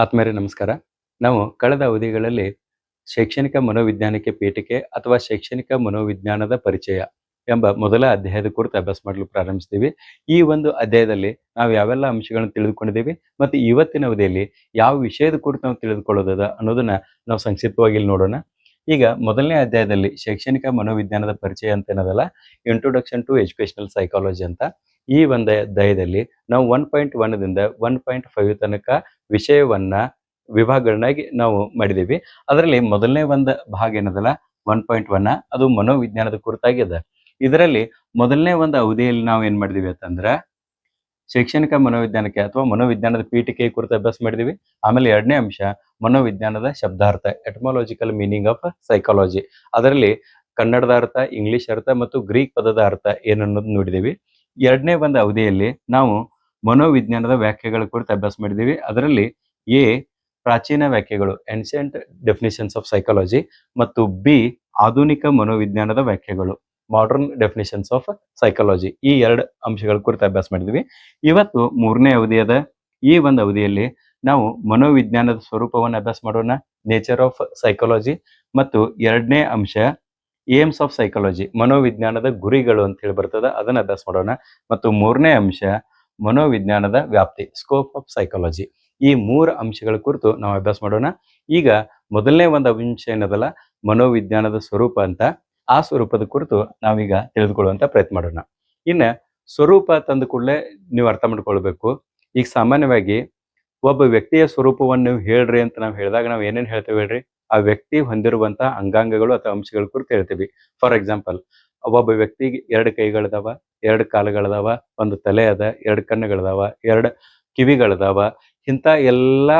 ಆತ್ಮೀಯರೇ ನಮಸ್ಕಾರ. ನಾವು ಕಳೆದ ಅವಧಿಗಳಲ್ಲಿ ಶೈಕ್ಷಣಿಕ ಮನೋವಿಜ್ಞಾನಕ್ಕೆ ಪೀಠಿಕೆ ಅಥವಾ ಶೈಕ್ಷಣಿಕ ಮನೋವಿಜ್ಞಾನದ ಪರಿಚಯ ಎಂಬ ಮೊದಲ ಅಧ್ಯಾಯದ ಕುರಿತು ಅಭ್ಯಾಸ ಮಾಡಲು ಪ್ರಾರಂಭಿಸ್ತೀವಿ. ಈ ಒಂದು ಅಧ್ಯಾಯದಲ್ಲಿ ನಾವು ಯಾವೆಲ್ಲ ಅಂಶಗಳನ್ನು ತಿಳಿದುಕೊಂಡಿದ್ದೀವಿ ಮತ್ತು ಇವತ್ತಿನ ಅವಧಿಯಲ್ಲಿ ಯಾವ ವಿಷಯದ ಕುರಿತು ನಾವು ತಿಳಿದುಕೊಳ್ಳೋದದ ಅನ್ನೋದನ್ನ ನಾವು ಸಂಕ್ಷಿಪ್ತವಾಗಿ ಇಲ್ಲಿ ನೋಡೋಣ. ಈಗ ಮೊದಲನೇ ಅಧ್ಯಾಯದಲ್ಲಿ ಶೈಕ್ಷಣಿಕ ಮನೋವಿಜ್ಞಾನದ ಪರಿಚಯ ಅಂತ ಏನದಲ್ಲ, ಇಂಟ್ರೊಡಕ್ಷನ್ ಟು ಎಜುಕೇಶನಲ್ ಸೈಕಾಲಜಿ ಅಂತ. ಈ ಒಂದು ಅಧ್ಯಾಯದಲ್ಲಿ ನಾವು 1.1 ದಿಂದ 1.5 ತನಕ ವಿಷಯವನ್ನ ವಿಭಾಗಗಳನ್ನಾಗಿ ನಾವು ಮಾಡಿದ್ದೀವಿ. ಅದರಲ್ಲಿ ಮೊದಲನೇ ಒಂದು ಭಾಗ ಏನದಲ್ಲ 1.1 ಅದು ಮನೋವಿಜ್ಞಾನದ ಕುರಿತಾಗಿದೆ. ಇದರಲ್ಲಿ ಮೊದಲನೇ ಒಂದು ಅವಧಿಯಲ್ಲಿ ನಾವು ಏನ್ ಮಾಡಿದೀವಿ ಅಂತಂದ್ರೆ ಶೈಕ್ಷಣಿಕ ಮನೋವಿಜ್ಞಾನಕ್ಕೆ ಅಥವಾ ಮನೋವಿಜ್ಞಾನದ ಪೀಠಿಕೆ ಕುರಿತು ಅಭ್ಯಾಸ ಮಾಡಿದೀವಿ. ಆಮೇಲೆ ಎರಡನೇ ಅಂಶ ಮನೋವಿಜ್ಞಾನದ ಶಬ್ದಾರ್ಥ, ಎಟಮಾಲಜಿಕಲ್ ಮೀನಿಂಗ್ ಆಫ್ ಸೈಕಾಲಜಿ. ಅದರಲ್ಲಿ ಕನ್ನಡದ ಅರ್ಥ, ಇಂಗ್ಲಿಷ್ ಅರ್ಥ ಮತ್ತು ಗ್ರೀಕ್ ಪದದ ಅರ್ಥ ಏನನ್ನೋದು ನೋಡಿದೀವಿ. ಎರಡನೇ ಒಂದು ಅವಧಿಯಲ್ಲಿ ನಾವು ಮನೋವಿಜ್ಞಾನದ ವ್ಯಾಖ್ಯೆಗಳ ಕುರಿತು ಅಭ್ಯಾಸ ಮಾಡಿದೀವಿ. ಅದರಲ್ಲಿ ಎ ಪ್ರಾಚೀನ ವ್ಯಾಖ್ಯೆಗಳು, ಏನ್ಷಿಯಂಟ್ ಡೆಫಿನಿಷನ್ಸ್ ಆಫ್ ಸೈಕಾಲಜಿ, ಮತ್ತು ಬಿ ಆಧುನಿಕ ಮನೋವಿಜ್ಞಾನದ ವ್ಯಾಖ್ಯೆಗಳು, ಮಾಡರ್ನ್ ಡೆಫಿನಿಷನ್ಸ್ ಆಫ್ ಸೈಕಾಲಜಿ. ಈ ಎರಡು ಅಂಶಗಳ ಕುರಿತು ಅಭ್ಯಾಸ ಮಾಡಿದ್ವಿ. ಇವತ್ತು ಮೂರನೇ ಅವಧಿಯಾದ ಈ ಒಂದು ಅವಧಿಯಲ್ಲಿ ನಾವು ಮನೋವಿಜ್ಞಾನದ ಸ್ವರೂಪವನ್ನು ಅಭ್ಯಾಸ ಮಾಡೋಣ, ನೇಚರ್ ಆಫ್ ಸೈಕಾಲಜಿ, ಮತ್ತು ಎರಡನೇ ಅಂಶ ಏಮ್ಸ್ ಆಫ್ ಸೈಕಾಲಜಿ, ಮನೋವಿಜ್ಞಾನದ ಗುರಿಗಳು ಅಂತ ಹೇಳಿ ಬರ್ತದೆ, ಅದನ್ನ ಅಭ್ಯಾಸ ಮಾಡೋಣ. ಮತ್ತು ಮೂರನೇ ಅಂಶ ಮನೋವಿಜ್ಞಾನದ ವ್ಯಾಪ್ತಿ, ಸ್ಕೋಪ್ ಆಫ್ ಸೈಕಾಲಜಿ. ಈ ಮೂರು ಅಂಶಗಳ ಕುರಿತು ನಾವು ಅಭ್ಯಾಸ ಮಾಡೋಣ. ಈಗ ಮೊದಲನೇ ಒಂದು ಅಂಶ ಏನದಲ್ಲ ಮನೋವಿಜ್ಞಾನದ ಸ್ವರೂಪ ಅಂತ, ಆ ಸ್ವರೂಪದ ಕುರಿತು ನಾವೀಗ ತಿಳಿದುಕೊಳ್ಳುವಂತ ಪ್ರಯತ್ನ ಮಾಡೋಣ. ಇನ್ನ ಸ್ವರೂಪ ತಂದ ಕೂಡಲೇ ನೀವು ಅರ್ಥ ಮಾಡ್ಕೊಳ್ಬೇಕು. ಈಗ ಸಾಮಾನ್ಯವಾಗಿ ಒಬ್ಬ ವ್ಯಕ್ತಿಯ ಸ್ವರೂಪವನ್ನು ನೀವು ಹೇಳ್ರಿ ಅಂತ ನಾವು ಹೇಳಿದಾಗ ನಾವು ಏನೇನು ಹೇಳ್ತೇವೆ ಹೇಳ್ರಿ, ಆ ವ್ಯಕ್ತಿ ಹೊಂದಿರುವಂತ ಅಂಗಾಂಗಗಳು ಅಥವಾ ಅಂಶಗಳ ಕುರಿತು ಹೇಳ್ತೀವಿ. ಫಾರ್ ಎಕ್ಸಾಂಪಲ್, ಒಬ್ಬ ವ್ಯಕ್ತಿಗೆ 2 ಕೈಗಳದಾವ, 2 ಕಾಲುಗಳದಾವ, ಒಂದು ತಲೆ ಅದ, 2 ಕಣ್ಣುಗಳದಾವ, 2 ಕಿವಿಗಳದಾವ. ಇಂಥ ಎಲ್ಲ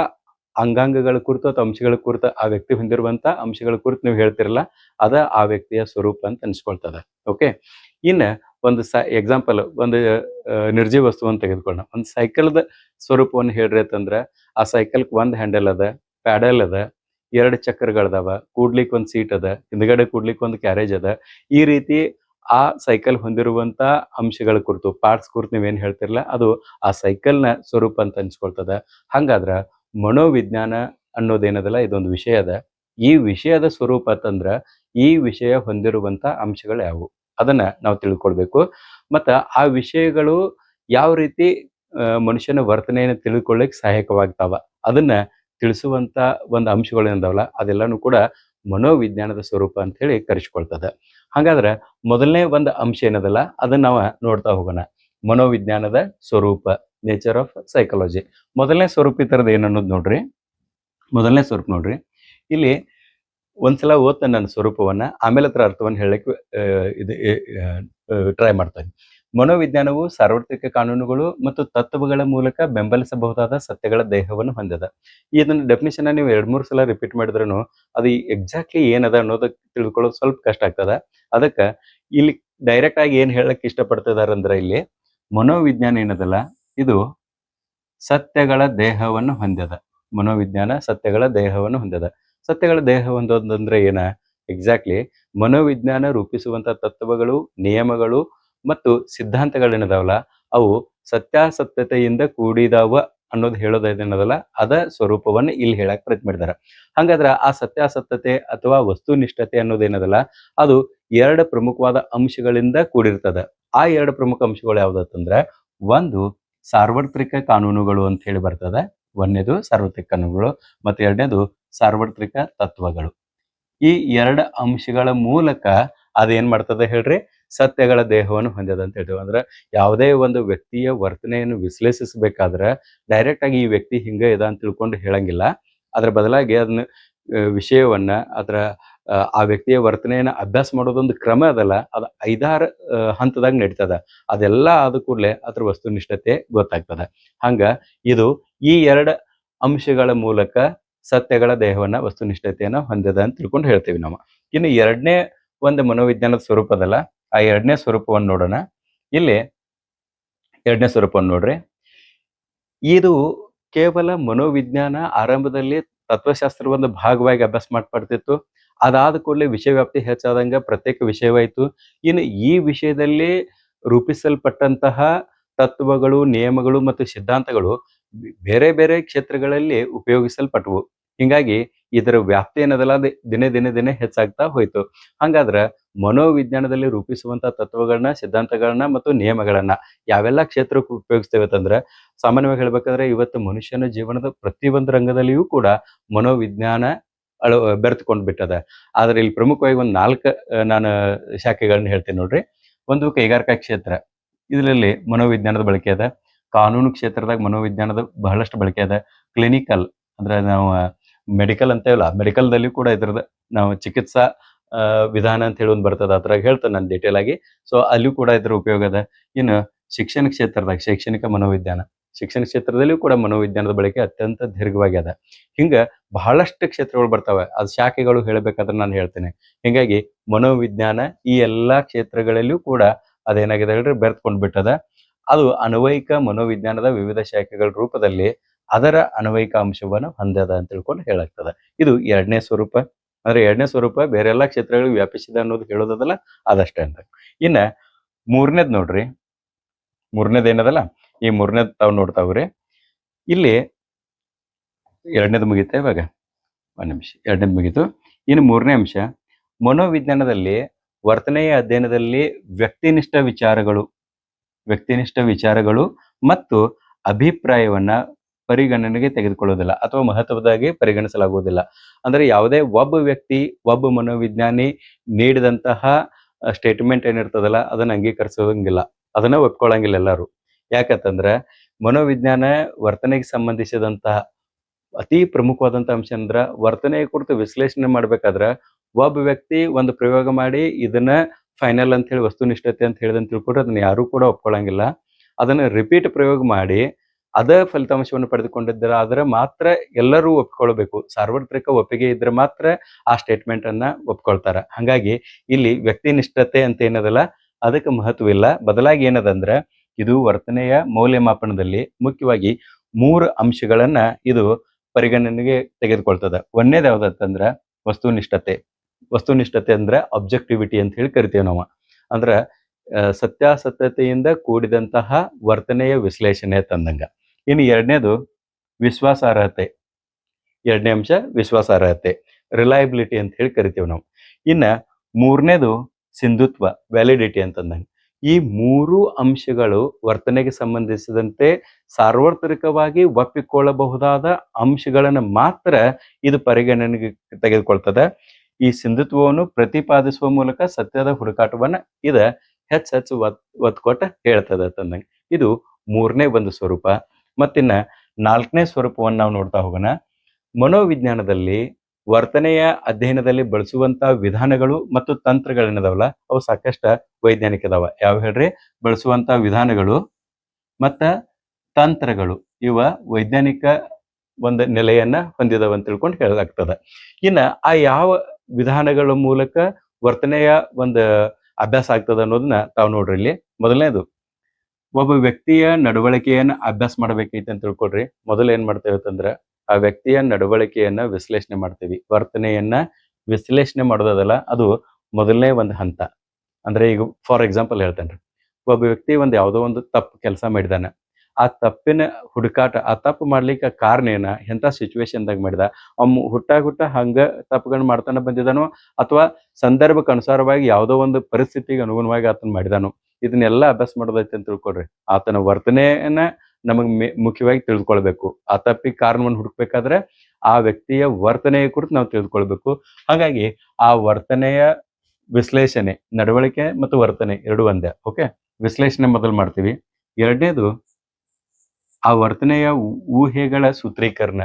ಅಂಗಾಂಗಗಳ ಕುರಿತು ಅಥವಾ ಅಂಶಗಳ ಕುರಿತು ಆ ವ್ಯಕ್ತಿ ಹೊಂದಿರುವಂತ ಅಂಶಗಳ ಕುರಿತು ನೀವು ಹೇಳ್ತಿರಲ್ಲ, ಅದ ಆ ವ್ಯಕ್ತಿಯ ಸ್ವರೂಪ ಅಂತ ಅನ್ಸ್ಕೊಳ್ತದೆ. ಓಕೆ. ಇನ್ನ ಒಂದು ಎಕ್ಸಾಂಪಲ್, ಒಂದು ನಿರ್ಜೀವ ವಸ್ತುವನ್ನು ತೆಗೆದುಕೊಳ್ಳೋಣ. ಒಂದು ಸೈಕಲ್ದ ಸ್ವರೂಪವನ್ನು ಹೇಳ್ರಿ ಅಂತಂದ್ರೆ ಆ ಸೈಕಲ್ಗೆ ಒಂದು ಹ್ಯಾಂಡಲ್ ಅದ, ಪ್ಯಾಡಲ್ ಅದ, 2 ಚಕ್ರಗಳದಾವ, ಕೂಡ್ಲಿಕ್ಕೆ ಒಂದು ಸೀಟ್ ಅದ, ಹಿಂದ್ಗಡೆ ಕೂಡ್ಲಿಕ್ಕೆ ಒಂದು ಕ್ಯಾರೇಜ್ ಅದ. ಈ ರೀತಿ ಆ ಸೈಕಲ್ ಹೊಂದಿರುವಂತ ಅಂಶಗಳ ಕುರಿತು, ಪಾರ್ಟ್ಸ್ ಕುರಿತು ನೀವೇನ್ ಹೇಳ್ತಿರಲ್ಲ, ಅದು ಆ ಸೈಕಲ್ನ ಸ್ವರೂಪ ಅಂತ ಅನ್ಸ್ಕೊಳ್ತದ. ಹಂಗಾದ್ರ ಮನೋವಿಜ್ಞಾನ ಅನ್ನೋದೇನದಲ್ಲ ಇದೊಂದು ವಿಷಯ ಅದ. ಈ ವಿಷಯದ ಸ್ವರೂಪ ಅಂತಂದ್ರ ಈ ವಿಷಯ ಹೊಂದಿರುವಂತ ಅಂಶಗಳು ಯಾವುವು ಅದನ್ನ ನಾವು ತಿಳ್ಕೊಳ್ಬೇಕು. ಮತ್ತ ಆ ವಿಷಯಗಳು ಯಾವ ರೀತಿ ಮನುಷ್ಯನ ವರ್ತನೆಯನ್ನು ತಿಳ್ಕೊಳ್ಳಿಕ್ ಸಹಾಯಕವಾಗ್ತಾವ ಅದನ್ನ ತಿಳಿಸುವಂತ ಒಂದು ಅಂಶಗಳು ಏನದಾವಲ್ಲ ಅದೆಲ್ಲಾನು ಕೂಡ ಮನೋವಿಜ್ಞಾನದ ಸ್ವರೂಪ ಅಂತ ಹೇಳಿ ಕರೆಸ್ಕೊಳ್ತದೆ. ಹಾಗಾದ್ರೆ ಮೊದಲನೇ ಒಂದು ಅಂಶ ಏನದಲ್ಲ ಅದನ್ನ ನಾವು ನೋಡ್ತಾ ಹೋಗೋಣ. ಮನೋವಿಜ್ಞಾನದ ಸ್ವರೂಪ, ನೇಚರ್ ಆಫ್ ಸೈಕಾಲಜಿ. ಮೊದಲನೇ ಸ್ವರೂಪ ಈ ಥರದ್ದು ಏನನ್ನೋದು ನೋಡ್ರಿ. ಮೊದಲನೇ ಸ್ವರೂಪ ನೋಡ್ರಿ, ಇಲ್ಲಿ ಒಂದ್ಸಲ ಓದ್ತಾನೆ ನನ್ನ ಸ್ವರೂಪವನ್ನ, ಆಮೇಲೆ ಹತ್ರ ಅರ್ಥವನ್ನು ಹೇಳಕ್ಕೆ ಇದು ಟ್ರೈ ಮಾಡ್ತಾನೆ. ಮನೋವಿಜ್ಞಾನವು ಸಾರ್ವತ್ರಿಕ ಕಾನೂನುಗಳು ಮತ್ತು ತತ್ವಗಳ ಮೂಲಕ ಬೆಂಬಲಿಸಬಹುದಾದ ಸತ್ಯಗಳ ದೇಹವನ್ನು ಹೊಂದಿದೆ. ಇದನ್ನ ಡೆಫಿನಿಷನ್ ನೀವು 2-3 ಸಲ ರಿಪೀಟ್ ಮಾಡಿದ್ರೂ ಅದು ಎಕ್ಸಾಕ್ಟ್ಲಿ ಏನದ ಅನ್ನೋದಕ್ಕೆ ತಿಳ್ಕೊಳ್ಳೋದು ಸ್ವಲ್ಪ ಕಷ್ಟ ಆಗ್ತದ. ಅದಕ್ಕೆ ಇಲ್ಲಿ ಡೈರೆಕ್ಟ್ ಆಗಿ ಏನ್ ಹೇಳಕ್ ಇಷ್ಟಪಡ್ತಿದಾರಂದ್ರೆ, ಇಲ್ಲಿ ಮನೋವಿಜ್ಞಾನ ಏನದಲ್ಲ ಇದು ಸತ್ಯಗಳ ದೇಹವನ್ನು ಹೊಂದಿದ. ಮನೋವಿಜ್ಞಾನ ಸತ್ಯಗಳ ದೇಹವನ್ನು ಹೊಂದಿದ. ಸತ್ಯಗಳ ದೇಹ ಹೊಂದೋದಂದ್ರೆ ಏನ? ಎಕ್ಸಾಕ್ಟ್ಲಿ ಮನೋವಿಜ್ಞಾನ ರೂಪಿಸುವಂತ ತತ್ವಗಳು, ನಿಯಮಗಳು ಮತ್ತು ಸಿದ್ಧಾಂತಗಳೇನದಾವಲ್ಲ ಅವು ಸತ್ಯಾಸತ್ಯತೆಯಿಂದ ಕೂಡಿದಾವ ಅನ್ನೋದು ಹೇಳೋದೇನದಲ್ಲ ಅದ ಸ್ವರೂಪವನ್ನು ಇಲ್ಲಿ ಹೇಳಕ್ ಪ್ರಯತ್ನ ಮಾಡಿದಾರೆ. ಹಂಗಾದ್ರೆ ಆ ಸತ್ಯಾಸತ್ಯತೆ ಅಥವಾ ವಸ್ತುನಿಷ್ಠತೆ ಅನ್ನೋದೇನದಲ್ಲ ಅದು 2 ಪ್ರಮುಖವಾದ ಅಂಶಗಳಿಂದ ಕೂಡಿರ್ತದೆ. ಆ 2 ಪ್ರಮುಖ ಅಂಶಗಳು ಯಾವ್ದಂದ್ರೆ, ಒಂದು ಸಾರ್ವತ್ರಿಕ ಕಾನೂನುಗಳು ಅಂತ ಹೇಳಿ ಬರ್ತದೆ. ಒಂದನೇದು ಸಾರ್ವತ್ರಿಕ ಕಾನೂನುಗಳು ಮತ್ತು ಎರಡನೇದು ಸಾರ್ವತ್ರಿಕ ತತ್ವಗಳು. ಈ 2 ಅಂಶಗಳ ಮೂಲಕ ಅದೇನ್ ಮಾಡ್ತದೆ ಹೇಳ್ರಿ, ಸತ್ಯಗಳ ದೇಹವನ್ನು ಹೊಂದಿದೆ ಅಂತ ಹೇಳ್ತೀವಿ. ಅಂದ್ರೆ ಯಾವುದೇ ಒಂದು ವ್ಯಕ್ತಿಯ ವರ್ತನೆಯನ್ನು ವಿಶ್ಲೇಷಿಸಬೇಕಾದ್ರೆ ಡೈರೆಕ್ಟ್ ಆಗಿ ಈ ವ್ಯಕ್ತಿ ಹಿಂಗ ಇದ ಅಂತ ತಿಳ್ಕೊಂಡು ಹೇಳಂಗಿಲ್ಲ. ಅದ್ರ ಬದಲಾಗಿ ಅದನ್ನ ವಿಷಯವನ್ನ ಅದರ ಆ ವ್ಯಕ್ತಿಯ ವರ್ತನೆಯನ್ನ ಅಭ್ಯಾಸ ಮಾಡೋದೊಂದು ಕ್ರಮ ಅದಲ್ಲ, ಅದು 5-6 ಹಂತದಾಗ ನಡೀತದ. ಅದೆಲ್ಲ ಆದ ಕೂಡಲೇ ಅದ್ರ ವಸ್ತುನಿಷ್ಠತೆ ಗೊತ್ತಾಗ್ತದೆ. ಹಂಗ ಇದು ಈ 2 ಅಂಶಗಳ ಮೂಲಕ ಸತ್ಯಗಳ ದೇಹವನ್ನ ವಸ್ತುನಿಷ್ಠತೆಯನ್ನ ಹೊಂದಿದೆ ಅಂತ ತಿಳ್ಕೊಂಡು ಹೇಳ್ತೀವಿ ನಾವು. ಇನ್ನು ಎರಡನೇ ಒಂದು ಮನೋವಿಜ್ಞಾನದ ಸ್ವರೂಪ ಅದಲ್ಲ, ಆ ಎರಡನೇ ಸ್ವರೂಪವನ್ನು ನೋಡೋಣ. ಇಲ್ಲಿ ಎರಡನೇ ಸ್ವರೂಪವನ್ನು ನೋಡ್ರಿ. ಇದು ಕೇವಲ ಮನೋವಿಜ್ಞಾನ ಆರಂಭದಲ್ಲಿ ತತ್ವಶಾಸ್ತ್ರ ಒಂದು ಭಾಗವಾಗಿ ಅಭ್ಯಾಸ ಮಾಡ್ತಿತ್ತು. ಅದಾದ ಕೂಡಲೇ ವಿಷಯ ವ್ಯಾಪ್ತಿ ಹೆಚ್ಚಾದಂಗ ಪ್ರತ್ಯೇಕ ವಿಷಯವಾಯಿತು. ಇನ್ನು ಈ ವಿಷಯದಲ್ಲಿ ರೂಪಿಸಲ್ಪಟ್ಟಂತಹ ತತ್ವಗಳು, ನಿಯಮಗಳು ಮತ್ತು ಸಿದ್ಧಾಂತಗಳು ಬೇರೆ ಬೇರೆ ಕ್ಷೇತ್ರಗಳಲ್ಲಿ ಉಪಯೋಗಿಸಲ್ಪಟ್ಟವು. ಹಿಂಗಾಗಿ ಇದರ ವ್ಯಾಪ್ತಿ ಏನದಲ್ಲ ಅದು ದಿನೇ ದಿನೇ ದಿನೇ ಹೆಚ್ಚಾಗ್ತಾ ಹೋಯ್ತು. ಹಂಗಾದ್ರ ಮನೋವಿಜ್ಞಾನದಲ್ಲಿ ರೂಪಿಸುವಂತ ತತ್ವಗಳನ್ನ, ಸಿದ್ಧಾಂತಗಳನ್ನ ಮತ್ತು ನಿಯಮಗಳನ್ನ ಯಾವೆಲ್ಲ ಕ್ಷೇತ್ರಕ್ಕೆ ಉಪಯೋಗಿಸ್ತೇವೆ ಅಂತಂದ್ರೆ, ಸಾಮಾನ್ಯವಾಗಿ ಹೇಳ್ಬೇಕಂದ್ರೆ ಇವತ್ತು ಮನುಷ್ಯನ ಜೀವನದ ಪ್ರತಿಯೊಂದು ರಂಗದಲ್ಲಿಯೂ ಕೂಡ ಮನೋವಿಜ್ಞಾನ ಬೆರೆತುಕೊಂಡ್ ಬಿಟ್ಟದ. ಆದ್ರೆ ಇಲ್ಲಿ ಪ್ರಮುಖವಾಗಿ ಒಂದು 4 ನಾನು ಶಾಖೆಗಳನ್ನ ಹೇಳ್ತೀನಿ ನೋಡ್ರಿ. ಒಂದು ಕೈಗಾರಿಕಾ ಕ್ಷೇತ್ರ, ಇದರಲ್ಲಿ ಮನೋವಿಜ್ಞಾನದ ಬಳಕೆ ಅದ. ಕಾನೂನು ಕ್ಷೇತ್ರದಾಗ ಮನೋವಿಜ್ಞಾನದ ಬಹಳಷ್ಟು ಬಳಕೆ ಅದ. ಕ್ಲಿನಿಕಲ್ ಅಂದ್ರೆ ನಾವು ಮೆಡಿಕಲ್ ಅಂತೇವಲ್ಲ, ಮೆಡಿಕಲ್‌ದಲ್ಲಿ ಕೂಡ ಇದ್ರದ್ದು ನಾವು ಚಿಕಿತ್ಸಾ ವಿಧಾನ ಅಂತ ಹೇಳಿ ಒಂದು ಬರ್ತದ. ಅದ್ರಾಗ ಹೇಳ್ತೇನೆ ನಾನು ಡೀಟೇಲ್ ಆಗಿ. ಸೊ ಅಲ್ಲೂ ಕೂಡ ಇದ್ರ ಉಪಯೋಗ ಅದ. ಇನ್ನು ಶಿಕ್ಷಣ ಕ್ಷೇತ್ರದಾಗ ಶೈಕ್ಷಣಿಕ ಮನೋವಿಜ್ಞಾನ, ಶಿಕ್ಷಣ ಕ್ಷೇತ್ರದಲ್ಲಿಯೂ ಕೂಡ ಮನೋವಿಜ್ಞಾನದ ಬಳಕೆ ಅತ್ಯಂತ ದೀರ್ಘವಾಗಿ ಅದ. ಹಿಂಗ ಬಹಳಷ್ಟು ಕ್ಷೇತ್ರಗಳು ಬರ್ತಾವೆ. ಅದು ಶಾಖೆಗಳು ಹೇಳಬೇಕಾದ್ರೆ ನಾನು ಹೇಳ್ತೇನೆ. ಹಿಂಗಾಗಿ ಮನೋವಿಜ್ಞಾನ ಈ ಎಲ್ಲಾ ಕ್ಷೇತ್ರಗಳಲ್ಲಿಯೂ ಕೂಡ ಅದೇನಾಗಿದೆ ಹೇಳ್ರಿ ಬೆರೆತ್ಕೊಂಡ್ ಬಿಟ್ಟದ. ಅದು ಅನ್ವಯಿಕ ಮನೋವಿಜ್ಞಾನದ ವಿವಿಧ ಶಾಖೆಗಳ ರೂಪದಲ್ಲಿ ಅದರ ಅನ್ವಯಿಕ ಅಂಶವನ್ನು ಹೊಂದದ ಅಂತ ತಿಳ್ಕೊಂಡು ಹೇಳಾಗ್ತದ. ಇದು 2ನೇ ಸ್ವರೂಪ. ಅಂದ್ರೆ 2ನೇ ಸ್ವರೂಪ ಬೇರೆ ಎಲ್ಲಾ ಕ್ಷೇತ್ರಗಳಿಗೆ ವ್ಯಾಪಿಸಿದೆ ಅನ್ನೋದು ಹೇಳೋದದಲ್ಲ, ಅದಷ್ಟೇ ಅಂತ. ಇನ್ನ 3ನೇದ್ ನೋಡ್ರಿ. 3ನೇದ್ ಏನದಲ್ಲ, ಈ 3ನೇದ್ ತಾವು ನೋಡ್ತಾವ್ರಿ. ಇಲ್ಲಿ 2ನೇದು ಮುಗಿತಾ ಇವಾಗ? ಒಂದ್ ನಿಮಿಷ. 2ನೇದು ಮುಗೀತು. ಇನ್ನು 3ನೇ ಅಂಶ, ಮನೋವಿಜ್ಞಾನದಲ್ಲಿ ವರ್ತನೆಯ ಅಧ್ಯಯನದಲ್ಲಿ ವ್ಯಕ್ತಿನಿಷ್ಠ ವಿಚಾರಗಳು ಮತ್ತು ಅಭಿಪ್ರಾಯವನ್ನ ಪರಿಗಣನೆಗೆ ತೆಗೆದುಕೊಳ್ಳುವುದಿಲ್ಲ ಅಥವಾ ಮಹತ್ವದಾಗಿ ಪರಿಗಣಿಸಲಾಗುವುದಿಲ್ಲ. ಅಂದ್ರೆ ಯಾವುದೇ ಒಬ್ಬ ವ್ಯಕ್ತಿ, ಒಬ್ಬ ಮನೋವಿಜ್ಞಾನಿ ನೀಡಿದಂತಹ ಸ್ಟೇಟ್ಮೆಂಟ್ ಏನಿರ್ತದಲ್ಲ ಅದನ್ನ ಅಂಗೀಕರಿಸೋದಂಗಿಲ್ಲ, ಅದನ್ನ ಒಪ್ಕೊಳ್ಳಂಗಿಲ್ಲ ಎಲ್ಲರೂ. ಯಾಕಂತಂದ್ರೆ ಮನೋವಿಜ್ಞಾನ ವರ್ತನೆಗೆ ಸಂಬಂಧಿಸಿದಂತಹ ಅತಿ ಪ್ರಮುಖವಾದಂತ ಅಂಶ ಅಂದ್ರ, ವರ್ತನೆಯ ಕುರಿತು ವಿಶ್ಲೇಷಣೆ ಮಾಡ್ಬೇಕಾದ್ರ ಒಬ್ಬ ವ್ಯಕ್ತಿ ಒಂದು ಪ್ರಯೋಗ ಮಾಡಿ ಇದನ್ನ ಫೈನಲ್ ಅಂತ ಹೇಳಿ ವಸ್ತುನಿಷ್ಠತೆ ಅಂತ ಹೇಳಿದಂತ ತಿಳ್ಕೊಂಡ್ರೆ ಅದನ್ನ ಯಾರು ಕೂಡ ಒಪ್ಕೊಳ್ಳಂಗಿಲ್ಲ. ಅದನ್ನ ರಿಪೀಟ್ ಪ್ರಯೋಗ ಮಾಡಿ ಅದ ಫಲಿತಾಂಶವನ್ನು ಪಡೆದುಕೊಂಡಿದ್ದರೆ ಮಾತ್ರ ಎಲ್ಲರೂ ಒಪ್ಕೊಳ್ಬೇಕು. ಸಾರ್ವತ್ರಿಕ ಒಪ್ಪಿಗೆ ಇದ್ರೆ ಮಾತ್ರ ಆ ಸ್ಟೇಟ್ಮೆಂಟ್ ಅನ್ನ ಒಪ್ಕೊಳ್ತಾರ. ಹಂಗಾಗಿ ಇಲ್ಲಿ ವ್ಯಕ್ತಿನಿಷ್ಠತೆ ಅಂತ ಏನದಲ್ಲ ಅದಕ್ಕೆ ಮಹತ್ವವಿಲ್ಲ. ಬದಲಾಗಿ ಏನದಂದ್ರೆ, ಇದು ವರ್ತನೆಯ ಮೌಲ್ಯಮಾಪನದಲ್ಲಿ ಮುಖ್ಯವಾಗಿ 3 ಅಂಶಗಳನ್ನ ಇದು ಪರಿಗಣನೆಗೆ ತೆಗೆದುಕೊಳ್ತದ. ಒಂದನೇದು ಯಾವ್ದಂತಂದ್ರ ವಸ್ತುನಿಷ್ಠತೆ. ವಸ್ತುನಿಷ್ಠತೆ ಅಂದ್ರೆ ಅಬ್ಜೆಕ್ಟಿವಿಟಿ ಅಂತ ಹೇಳಿ ಕರಿತೀವಿ ನಾವು. ಅಂದ್ರ ಸತ್ಯಾಸತ್ಯತೆಯಿಂದ ಕೂಡಿದಂತಹ ವರ್ತನೆಯ ವಿಶ್ಲೇಷಣೆ ತಂದಂಗ. ಇನ್ನು 2ನೇದು ವಿಶ್ವಾಸಾರ್ಹತೆ. 2ನೇ ಅಂಶ ವಿಶ್ವಾಸಾರ್ಹತೆ, ರಿಲಯಬಿಲಿಟಿ ಅಂತ ಹೇಳಿ ಕರಿತೀವಿ ನಾವು. ಇನ್ನ 3ನೇದು ಸಿಂಧುತ್ವ, ವ್ಯಾಲಿಡಿಟಿ ಅಂತಂದಂಗ. ಈ 3 ಅಂಶಗಳು ವರ್ತನೆಗೆ ಸಂಬಂಧಿಸಿದಂತೆ ಸಾರ್ವತ್ರಿಕವಾಗಿ ಒಪ್ಪಿಕೊಳ್ಳಬಹುದಾದ ಅಂಶಗಳನ್ನು ಮಾತ್ರ ಇದು ಪರಿಗಣನೆಗೆ ತೆಗೆದುಕೊಳ್ತದೆ. ಈ ಸಿಂಧುತ್ವವನ್ನು ಪ್ರತಿಪಾದಿಸುವ ಮೂಲಕ ಸತ್ಯದ ಹುಡುಕಾಟವನ್ನ ಇದ ಹೆಚ್ಚು ಒತ್ತು ಕೊಟ್ಟು ಹೇಳ್ತದೆ ಅಂತಂದಂಗೆ. ಇದು 3ನೇ ಒಂದು ಸ್ವರೂಪ. ಮತ್ತಿನ್ನ 4ನೇ ಸ್ವರೂಪವನ್ನು ನಾವು ನೋಡ್ತಾ ಹೋಗೋಣ. ಮನೋವಿಜ್ಞಾನದಲ್ಲಿ ವರ್ತನೆಯ ಅಧ್ಯಯನದಲ್ಲಿ ಬಳಸುವಂತ ವಿಧಾನಗಳು ಮತ್ತು ತಂತ್ರಗಳೇನದಾವಲ್ಲ ಅವು ಸಾಕಷ್ಟು ವೈಜ್ಞಾನಿಕ ಅದಾವ. ಯಾವ ಹೇಳ್ರಿ? ಬಳಸುವಂತ ವಿಧಾನಗಳು ಮತ್ತ ತಂತ್ರಗಳು ಇವ ವೈಜ್ಞಾನಿಕ ಒಂದು ನೆಲೆಯನ್ನ ಹೊಂದಿದವ ಅಂತ ತಿಳ್ಕೊಂಡು ಹೇಳಲಾಗ್ತದ. ಇನ್ನ ಆ ಯಾವ ವಿಧಾನಗಳ ಮೂಲಕ ವರ್ತನೆಯ ಒಂದು ಅಭ್ಯಾಸ ಆಗ್ತದ ಅನ್ನೋದನ್ನ ತಾವು ನೋಡ್ರಿ. ಇಲ್ಲಿ ಮೊದಲನೇದು, ಒಬ್ಬ ವ್ಯಕ್ತಿಯ ನಡವಳಿಕೆಯನ್ನ ಅಭ್ಯಾಸ ಮಾಡ್ಬೇಕೈತಿ ಅಂತ ತಿಳ್ಕೊಡ್ರಿ. ಮೊದಲು ಏನ್ ಮಾಡ್ತೇವೆ ಅಂತಂದ್ರ ಆ ವ್ಯಕ್ತಿಯ ನಡವಳಿಕೆಯನ್ನ ವಿಶ್ಲೇಷಣೆ ಮಾಡ್ತೀವಿ. ವರ್ತನೆಯನ್ನ ವಿಶ್ಲೇಷಣೆ ಮಾಡೋದಲ್ಲ, ಅದು ಮೊದಲನೇ ಒಂದು ಹಂತ. ಅಂದ್ರೆ ಈಗ ಫಾರ್ ಎಕ್ಸಾಂಪಲ್ ಹೇಳ್ತೇನ್ರಿ. ಒಬ್ಬ ವ್ಯಕ್ತಿ ಯಾವುದೋ ಒಂದು ತಪ್ಪು ಕೆಲಸ ಮಾಡಿದಾನ. ಆ ತಪ್ಪಿನ ಹುಡುಕಾಟ, ಆ ತಪ್ಪು ಮಾಡ್ಲಿಕ್ಕೆ ಕಾರಣ ಏನ, ಎಂಥ ಸಿಚುವೇಶನ್ದಾಗ ಮಾಡಿದ, ಹುಟ್ಟ ಹಂಗ ತಪ್ಪುಗಳನ್ನ ಮಾಡ್ತಾನೆ ಬಂದಿದಾನೋ ಅಥವಾ ಸಂದರ್ಭಕ್ಕೆ ಅನುಸಾರವಾಗಿ ಯಾವುದೋ ಒಂದು ಪರಿಸ್ಥಿತಿಗೆ ಅನುಗುಣವಾಗಿ ಆತನ ಮಾಡಿದಾನೋ, ಇದನ್ನೆಲ್ಲ ಅಭ್ಯಾಸ ಮಾಡೋದೈತೆ ಅಂತ ತಿಳ್ಕೊಳ್ರಿ. ಆತನ ವರ್ತನೆಯನ್ನ ನಮಗ್ ಮುಖ್ಯವಾಗಿ ತಿಳಿದುಕೊಳ್ಬೇಕು. ಆ ತಪ್ಪಿಗೆ ಕಾರಣವನ್ನು ಹುಡುಕ್ಬೇಕಾದ್ರೆ ಆ ವ್ಯಕ್ತಿಯ ವರ್ತನೆಯ ಕುರಿತು ನಾವು ತಿಳಿದುಕೊಳ್ಬೇಕು. ಹಾಗಾಗಿ ಆ ವರ್ತನೆಯ ವಿಶ್ಲೇಷಣೆ, ನಡವಳಿಕೆ ಮತ್ತು ವರ್ತನೆ ಎರಡು ಒಂದೇ. ಓಕೆ, ವಿಶ್ಲೇಷಣೆ ಮೊದಲು ಮಾಡ್ತೀವಿ. 2ನೇದು ಆ ವರ್ತನೆಯ ಊಹೆಗಳ ಸೂತ್ರೀಕರಣ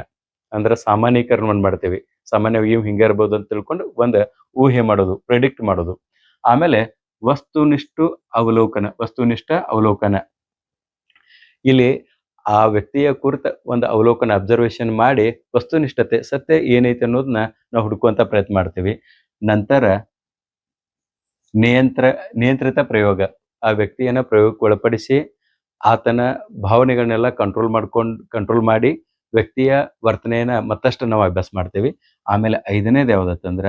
ಅಂದ್ರೆ ಸಾಮಾನ್ಯೀಕರಣವನ್ನು ಮಾಡ್ತೀವಿ. ಸಾಮಾನ್ಯವಾಗಿ ಇವ್ ಹಿಂಗ ಇರ್ಬೋದು ಅಂತ ತಿಳ್ಕೊಂಡು ಒಂದು ಊಹೆ ಮಾಡೋದು, ಪ್ರೆಡಿಕ್ಟ್ ಮಾಡೋದು. ಆಮೇಲೆ ವಸ್ತುನಿಷ್ಠ ಅವಲೋಕನ. ಇಲ್ಲಿ ಆ ವ್ಯಕ್ತಿಯ ಕುರಿತ ಒಂದು ಅವಲೋಕನ, ಅಬ್ಸರ್ವೇಷನ್ ಮಾಡಿ ವಸ್ತುನಿಷ್ಠತೆ, ಸತ್ಯ ಏನೈತೆ ಅನ್ನೋದನ್ನ ನಾವು ಹುಡುಕುವಂತ ಪ್ರಯತ್ನ ಮಾಡ್ತೀವಿ. ನಂತರ ನಿಯಂತ್ರಿತ ಪ್ರಯೋಗ. ಆ ವ್ಯಕ್ತಿಯನ್ನ ಪ್ರಯೋಗಕ್ಕೆ ಒಳಪಡಿಸಿ ಆತನ ಭಾವನೆಗಳನ್ನೆಲ್ಲ ಕಂಟ್ರೋಲ್ ಮಾಡಿ ವ್ಯಕ್ತಿಯ ವರ್ತನೆಯನ್ನ ಮತ್ತಷ್ಟು ನಾವು ಅಭ್ಯಾಸ ಮಾಡ್ತೀವಿ. ಆಮೇಲೆ 5ನೇದು ಯಾವ್ದಂದ್ರ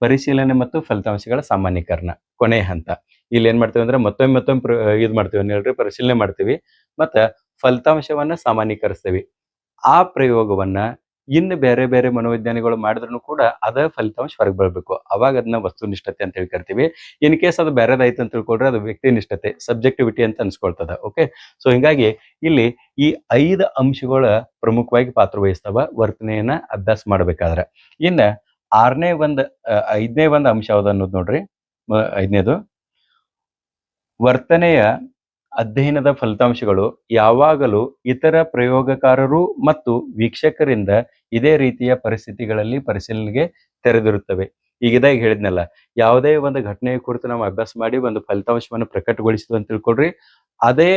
ಪರಿಶೀಲನೆ ಮತ್ತು ಫಲಿತಾಂಶಗಳ ಸಾಮಾನ್ಯೀಕರಣ, ಕೊನೆಯ ಹಂತ. ಇಲ್ಲಿ ಏನ್ ಮಾಡ್ತೀವಿ ಅಂದ್ರೆ ಮತ್ತೊಮ್ಮೆ ಇದು ಮಾಡ್ತೀವಿ ಹೇಳ್ರಿ, ಪರಿಶೀಲನೆ ಮಾಡ್ತೀವಿ. ಮತ್ತ ಫಲಿತಾಂಶವನ್ನ ಸಾಮಾನ್ಯೀಕರಿಸ್ತೇವೆ. ಆ ಪ್ರಯೋಗವನ್ನ ಇನ್ನು ಬೇರೆ ಬೇರೆ ಮನೋವಿಜ್ಞಾನಿಗಳು ಮಾಡಿದ್ರೂ ಕೂಡ ಅದ ಫಲಿತಾಂಶ ಹೊರಗೆ ಬರಬೇಕು. ಅವಾಗ ಅದನ್ನ ವಸ್ತುನಿಷ್ಠತೆ ಅಂತ ಹೇಳಿ ಕರಿತೀವಿ. ಇನ್ ಕೇಸ್ ಅದು ಬೇರೆದಾಯ್ತು ಅಂತ ತಿಳ್ಕೊಂಡ್ರೆ ಅದು ವ್ಯಕ್ತಿನಿಷ್ಠತೆ, ಸಬ್ಜೆಕ್ಟಿವಿಟಿ ಅಂತ ಅನ್ಸ್ಕೊಳ್ತದ. ಓಕೆ, ಸೊ ಹಿಂಗಾಗಿ ಇಲ್ಲಿ ಈ 5 ಅಂಶಗಳ ಪ್ರಮುಖವಾಗಿ ಪಾತ್ರ ವಹಿಸ್ತಾವ ವರ್ತನೆಯನ್ನ ಅಭ್ಯಾಸ ಮಾಡ್ಬೇಕಾದ್ರೆ. ಇನ್ನ 5ನೇ ಒಂದು ಅಂಶ ಯಾವ್ದು ಅನ್ನೋದು ನೋಡ್ರಿ. 5ನೇದು, ವರ್ತನೆಯ ಅಧ್ಯಯನದ ಫಲಿತಾಂಶಗಳು ಯಾವಾಗಲೂ ಇತರ ಪ್ರಯೋಗಕಾರರು ಮತ್ತು ವೀಕ್ಷಕರಿಂದ ಇದೇ ರೀತಿಯ ಪರಿಸ್ಥಿತಿಗಳಲ್ಲಿ ಪರಿಶೀಲನೆಗೆ ತೆರೆದಿರುತ್ತವೆ. ಈಗ ಇದಾಗ ಹೇಳಿದ್ನಲ್ಲ, ಯಾವುದೇ ಒಂದು ಘಟನೆಯ ಕುರಿತು ನಾವು ಅಭ್ಯಾಸ ಮಾಡಿ ಒಂದು ಫಲಿತಾಂಶವನ್ನು ಪ್ರಕಟಗೊಳಿಸಿದ್ವಿ ಅಂತ ತಿಳ್ಕೊಳ್ರಿ, ಅದೇ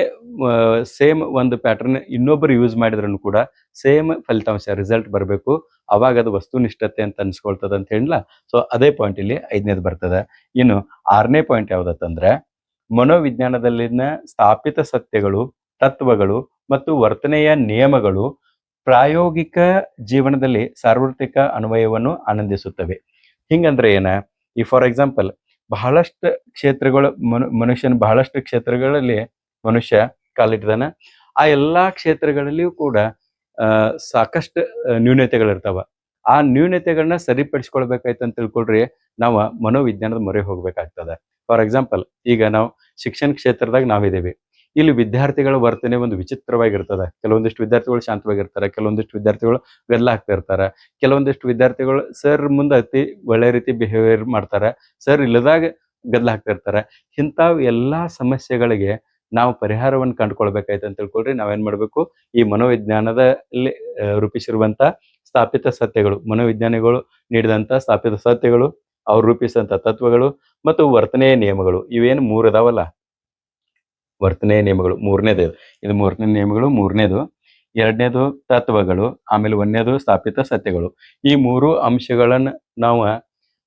ಸೇಮ್ ಒಂದು ಪ್ಯಾಟರ್ನ್ ಇನ್ನೊಬ್ಬರು ಯೂಸ್ ಮಾಡಿದ್ರು ಕೂಡ ಸೇಮ್ ಫಲಿತಾಂಶ ರಿಸಲ್ಟ್ ಬರಬೇಕು. ಅವಾಗ ಅದು ವಸ್ತುನಿಷ್ಠತೆ ಅಂತ ಅನ್ಸ್ಕೊಳ್ತದ ಅಂತ ಹೇಳಿಲ್ಲ. ಸೊ ಅದೇ ಪಾಯಿಂಟ್ ಇಲ್ಲಿ 5ನೇದು ಬರ್ತದೆ. ಇನ್ನು 6ನೇ ಪಾಯಿಂಟ್ ಯಾವ್ದತ್ತಂದ್ರೆ, ಮನೋವಿಜ್ಞಾನದಲ್ಲಿನ ಸ್ಥಾಪಿತ ಸತ್ಯಗಳು, ತತ್ವಗಳು ಮತ್ತು ವರ್ತನೆಯ ನಿಯಮಗಳು ಪ್ರಾಯೋಗಿಕ ಜೀವನದಲ್ಲಿ ಸಾರ್ವತ್ರಿಕ ಅನ್ವಯವನ್ನು ಆನಂದಿಸುತ್ತವೆ. ಹಿಂಗಂದ್ರೆ ಏನ? ಈ ಫಾರ್ ಎಕ್ಸಾಂಪಲ್ ಬಹಳಷ್ಟು ಕ್ಷೇತ್ರಗಳು ಮನುಷ್ಯನ ಬಹಳಷ್ಟು ಕ್ಷೇತ್ರಗಳಲ್ಲಿ ಮನುಷ್ಯ ಕಾಲಿಟ್ಟಿದಾನ. ಆ ಎಲ್ಲಾ ಕ್ಷೇತ್ರಗಳಲ್ಲಿಯೂ ಕೂಡ ಸಾಕಷ್ಟು ನ್ಯೂನತೆಗಳಿರ್ತಾವ. ಆ ನ್ಯೂನತೆಗಳನ್ನ ಸರಿಪಡಿಸ್ಕೊಳ್ಬೇಕಾಯ್ತು ಅಂತ ತಿಳ್ಕೊಳ್ರಿ, ನಾವು ಮನೋವಿಜ್ಞಾನದ ಮೊರೆ ಹೋಗ್ಬೇಕಾಗ್ತದೆ. ಫಾರ್ ಎಕ್ಸಾಂಪಲ್, ಈಗ ನಾವು ಶಿಕ್ಷಣ ಕ್ಷೇತ್ರದಾಗ ನಾವಿದ್ದೀವಿ. ಇಲ್ಲಿ ವಿದ್ಯಾರ್ಥಿಗಳ ವರ್ತನೆ ಒಂದು ವಿಚಿತ್ರವಾಗಿರ್ತದೆ. ಕೆಲವೊಂದಿಷ್ಟು ವಿದ್ಯಾರ್ಥಿಗಳು ಶಾಂತವಾಗಿರ್ತಾರೆ, ಕೆಲವೊಂದಿಷ್ಟು ವಿದ್ಯಾರ್ಥಿಗಳು ಗದ್ದಲ ಆಗ್ತಾ ಇರ್ತಾರೆ, ಕೆಲವೊಂದಿಷ್ಟು ವಿದ್ಯಾರ್ಥಿಗಳು ಸರ್ ಮುಂದೆ ಅತಿ ಒಳ್ಳೆ ರೀತಿ ಬಿಹೇವಿಯರ್ ಮಾಡ್ತಾರೆ, ಸರ್ ಇಲ್ಲದಾಗ ಗದ್ದಲ ಆಗ್ತಾ ಇರ್ತಾರೆ. ಇಂಥವು ಎಲ್ಲಾ ಸಮಸ್ಯೆಗಳಿಗೆ ನಾವು ಪರಿಹಾರವನ್ನು ಕಂಡುಕೊಳ್ಬೇಕಾಯ್ತು ಅಂತ ತಿಳ್ಕೊಳ್ರಿ, ನಾವೇನ್ ಮಾಡ್ಬೇಕು? ಈ ಮನೋವಿಜ್ಞಾನದಲ್ಲಿ ರೂಪಿಸಿರುವಂತ ಸ್ಥಾಪಿತ ಸತ್ಯಗಳು, ಮನೋವಿಜ್ಞಾನಿಗಳು ನೀಡಿದಂತ ಸ್ಥಾಪಿತ ಸತ್ಯಗಳು, ಅವ್ರು ರೂಪಿಸಿದಂತ ತತ್ವಗಳು ಮತ್ತು ವರ್ತನೆಯ ನಿಯಮಗಳು, ಇವೇನು 3 ಅದಾವಲ್ಲ, ವರ್ತನೆಯ ನಿಯಮಗಳು 3ನೇದು. ಇದು 3ನೇ ನಿಯಮಗಳು, 3ನೇದು. 2ನೇದು ತತ್ವಗಳು, ಆಮೇಲೆ 1ನೇದು ಸ್ಥಾಪಿತ ಸತ್ಯಗಳು. ಈ 3 ಅಂಶಗಳನ್ನ ನಾವು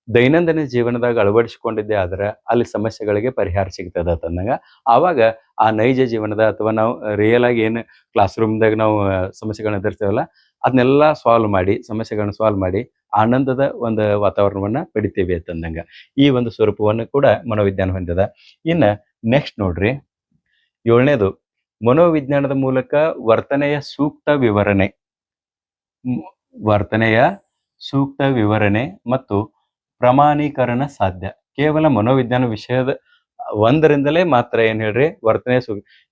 ದೈನಂದಿನ ಜೀವನದಾಗ ಅಳವಡಿಸಿಕೊಂಡಿದ್ದೆ ಆದ್ರೆ ಅಲ್ಲಿ ಸಮಸ್ಯೆಗಳಿಗೆ ಪರಿಹಾರ ಸಿಗ್ತದ ಅಂತಂದಾಗ, ಆವಾಗ ಆ ನೈಜ ಜೀವನದ ಅಥವಾ ನಾವು ರಿಯಲ್ ಆಗಿ ಏನು ಕ್ಲಾಸ್ ರೂಮ್ದಾಗ ನಾವು ಸಮಸ್ಯೆಗಳನ್ನ ಎದುರಿಸ್ತೇವಲ್ಲ, ಅದನ್ನೆಲ್ಲ ಸಮಸ್ಯೆಗಳನ್ನ ಸಾಲ್ವ್ ಮಾಡಿ ಆನಂದದ ಒಂದು ವಾತಾವರಣವನ್ನ ಪಡಿತೇವೆ ಅಂತಂದಂಗ ಈ ಒಂದು ಸ್ವರೂಪವನ್ನು ಕೂಡ ಮನೋವಿಜ್ಞಾನ ಹೊಂದಿದ. ಇನ್ನ ನೆಕ್ಸ್ಟ್ ನೋಡ್ರಿ, 7ನೇದು, ಮನೋವಿಜ್ಞಾನದ ಮೂಲಕ ವರ್ತನೆಯ ಸೂಕ್ತ ವಿವರಣೆ ಮತ್ತು ಪ್ರಮಾಣೀಕರಣ ಸಾಧ್ಯ. ಕೇವಲ ಮನೋವಿಜ್ಞಾನ ವಿಷಯದ ಒಂದರಿಂದಲೇ ಮಾತ್ರ ಏನ್ ಹೇಳ್ರಿ, ವರ್ತನೆ